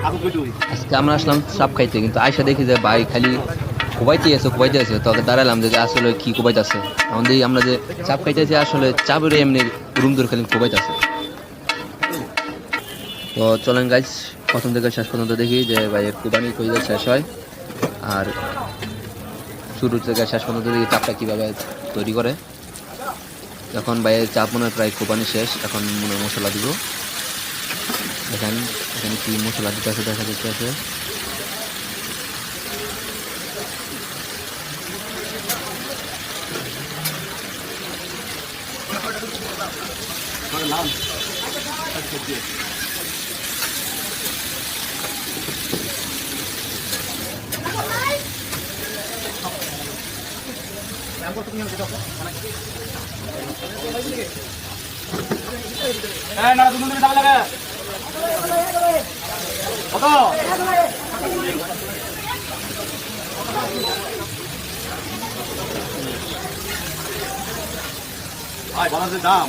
আজকে আমরা আসলাম চাপ খাইতে, কিন্তু আয়সা দেখি যে ভাই খালি কোবাইতে আছে তখন দাঁড়ালাম যে আসলে কি কোবাইতে আছে। আমাদের আমরা যে চাপ খাইতেছি আসলে চাপের এমনি রুম ধরে খালি কোবাইতে আছে। তো চলেন গাইজ প্রথম থেকে শেষ পর্যন্ত দেখি যে ভাইয়ের কুরবানি কইলে শেষ হয়, আর শুরু থেকে শেষ পর্যন্ত দেখি চাপটা কীভাবে তৈরি করে। এখন ভাইয়ের চাপ মনে হয় প্রায় কুরবানি শেষ, এখন মনে হয় মশলা দিব। দেখেন এখানে কি মশলা দিতে আছে দেখা যাচ্ছে আছে। দাম